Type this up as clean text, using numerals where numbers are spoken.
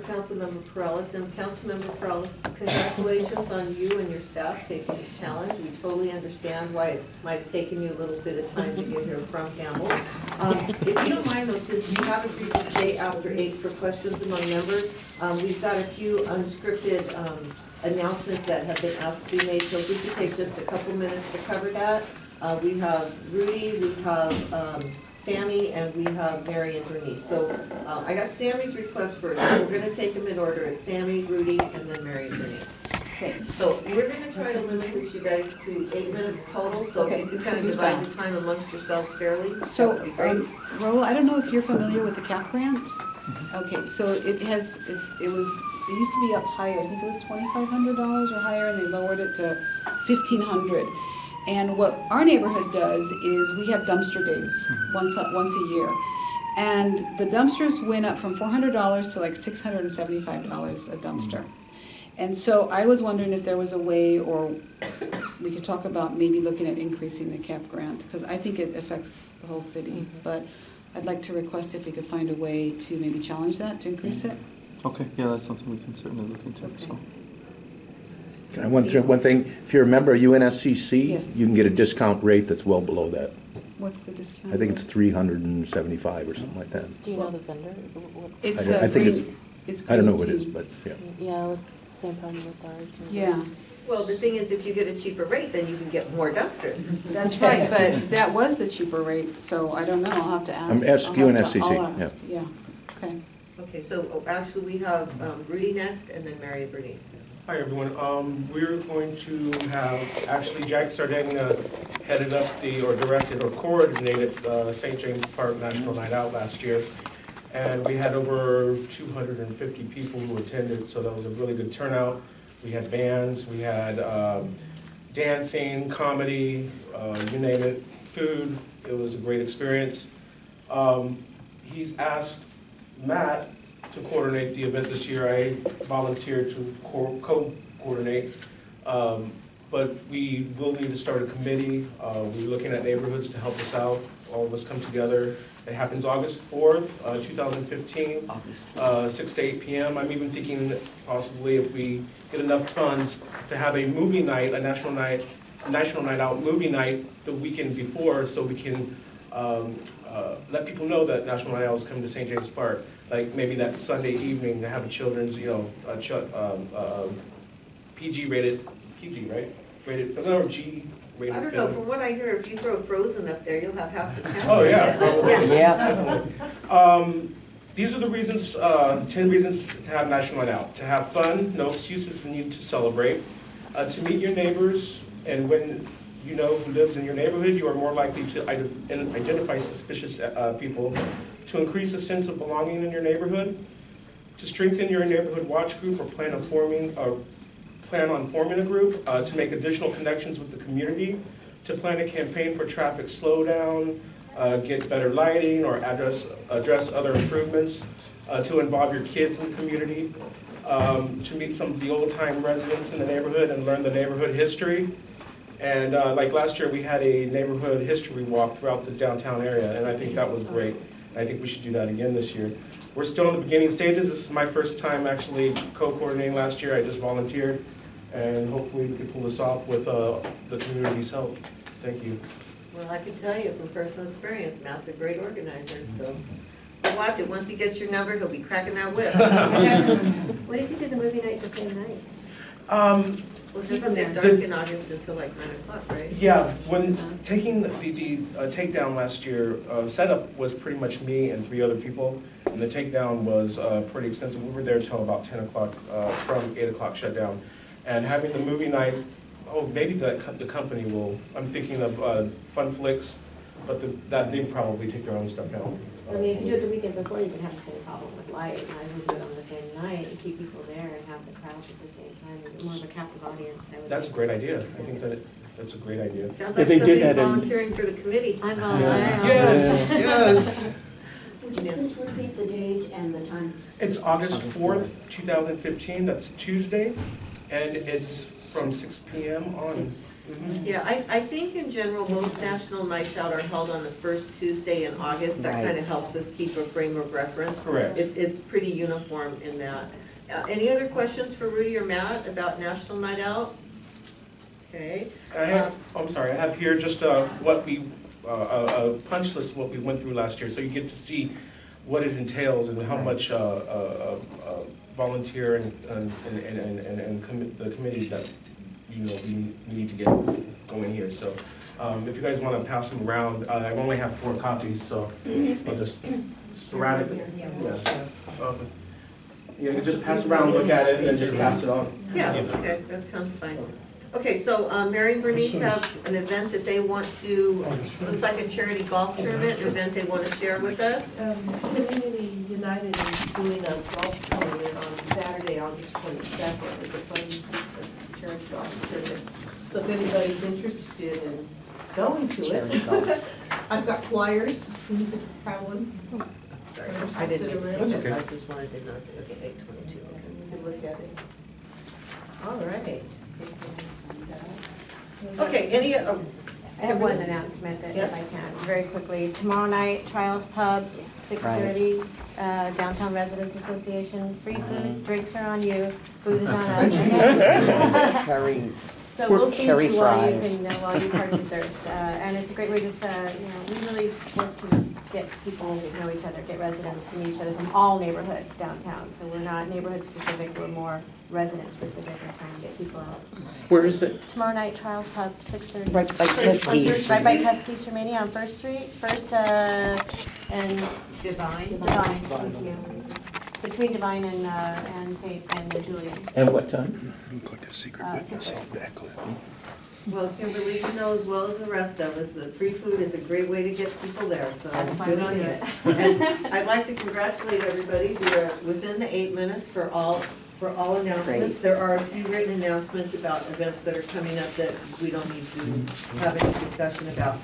Councilmember Perales. And Councilmember Perales, congratulations on you and your staff taking the challenge. We totally understand why it might have taken you a little bit of time to get here from Campbell. If you don't mind though, since you have agreed to stay after 8 for questions among members, we've got a few unscripted announcements that have been asked to be made. So if we could take just a couple minutes to cover that. We have Rudy, we have Sammy, and we have Mary and Bernice. So I got Sammy's request first. We're going to take them in order. It's Sammy, Rudy, and then Mary and Bernice. Okay. So we're going to try to limit this, you guys, to 8 minutes total. So if you can kind of divide the time amongst yourselves fairly. So, Raul, I don't know if you're familiar with the CAP grant. Okay, so it used to be up higher. I think it was $2,500 or higher, and they lowered it to $1,500. And what our neighborhood does is we have dumpster days once a year. And the dumpsters went up from $400 to like $675 a dumpster. And so I was wondering if there was a way, or we could talk about maybe looking at increasing the CAP grant, because I think it affects the whole city. But I'd like to request if we could find a way to maybe challenge that, to increase it. Okay, yeah, that's something we can certainly look into. Okay. So. Can I one thing? If you're a member of UNSCC, yes, you can get a discount rate that's well below that. What's the discount? I think it's $375 or something like that. Do you know the vendor? It's I think it's I don't know what green it is, tea. but yeah. Yeah, it's the same problem with ours. Yeah. Well, the thing is, if you get a cheaper rate, then you can get more dumpsters. That's right, but that was the cheaper rate, so I don't know, I'll have to ask. I'm asking UNSCC, I'll ask. Yeah, okay. Okay, so actually we have Rudy next, and then Mary and Bernice. Hi, everyone. We're going to have, actually, Jack Sardegna headed up directed or coordinated St. James Park National Night Out last year. And we had over 250 people who attended, so that was a really good turnout. We had bands, we had dancing, comedy, you name it, food. It was a great experience. He's asked Matt to coordinate the event this year. I volunteered to co-coordinate, but we will need to start a committee. We're looking at neighborhoods to help us out. All of us come together. It happens August 4th, 2015, 6 to 8 p.m. I'm even thinking possibly if we get enough funds to have a movie night, a national night out movie night the weekend before, so we can let people know that National Night Out is coming to St. James Park. Like maybe that Sunday evening to have a children's, PG rated, PG, right? Rated, no, G rated. I don't know, from what I hear, if you throw Frozen up there, you'll have half the town. Oh, yeah, probably. Yeah. Definitely. These are the reasons, 10 reasons to have National Night Out. To have fun, no excuses need to celebrate. To meet your neighbors, and when you know who lives in your neighborhood, you are more likely to identify suspicious people. To increase a sense of belonging in your neighborhood. To strengthen your neighborhood watch group or plan on forming a group. To make additional connections with the community. To plan a campaign for traffic slowdown. Get better lighting or address other improvements. To involve your kids in the community. To meet some of the old-time residents in the neighborhood and learn the neighborhood history. And like last year, we had a neighborhood history walk throughout the downtown area, and I think that was great. I think we should do that again this year. We're still in the beginning stages. This is my first time actually co-coordinating last year. I just volunteered, and hopefully we can pull this off with the community's help. Thank you. Well, I can tell you from personal experience, Matt's a great organizer, so. But watch it, once he gets your number, he'll be cracking that whip. What if you did the movie night the same night? Well, it doesn't get dark in August until like 9 o'clock, right? Yeah, when taking the takedown last year, setup was pretty much me and 3 other people, and the takedown was pretty extensive. We were there until about 10 o'clock, from 8 o'clock shutdown. And having the movie night, maybe the company will, I'm thinking of Fun Flicks, but they probably take their own stuff down. I mean, if you do it the weekend before, you can have the same problem with light. Might as well do it on the same night and keep people there and have the crowds at the same time. And more of a captive audience. That's a great idea. I think that's a great idea. Sounds like somebody's volunteering for the committee. I'm volunteering. Yes, yes. Would you just repeat the date and the time? It's August 4th, 2015. That's Tuesday, and it's from 6 p.m. on. Yeah, I think in general, most national nights out are held on the first Tuesday in August. That Right. kind of helps us keep a frame of reference. Correct. It's pretty uniform in that. Any other questions for Rudy or Matt about National Night Out? Okay. I'm sorry, I have here just what we, a punch list of what we went through last year, so you get to see what it entails and how much volunteer and the committee that, you know, we need to get going here. So if you guys want to pass them around, I only have 4 copies, so I'll just sporadically. Yeah. You know, just pass it around, look at it, and then just pass it on. Yeah, okay, that sounds fine. Okay, so Mary and Bernice have an event that they want to, looks like a charity golf tournament, an event they want to share with us. Community United is doing a golf tournament on Saturday, August 22nd. It's a fun charity golf tournament. So if anybody's interested in going to it, I've got flyers. You could have one. Sorry, Just I sit didn't, around. That's okay. I just wanted to know, okay, 8:22, okay. You could look at it. All right. Okay, any, I have one announcement that Yes. if I can, very quickly. Tomorrow night, Trials Pub, 6:30, Downtown Residents Association, free food, drinks are on you, food is on us. Curries. So we'll feed Curry you while you fries. can, while you park your thirst. And it's a great way to, we really work to just get people to know each other, get residents to meet each other from all neighborhoods downtown. So we're not neighborhood specific, we're more resident specific and trying to get people out. Where is it? Tomorrow night, Trials Pub, 6:30. Right by Tuskegee. Right by Tuskegee, Romania on First Street, and Divine? Divine, thank you. Between Divine and Julian. And what time? 6:30. Well, Kimberly, you know as well as the rest of us, that free food is a great way to get people there, so That's why good we on do you. it. And I'd like to congratulate everybody, we are within the 8 minutes for all announcements. Great. There are a few written announcements about events that are coming up that we don't need to have any discussion about.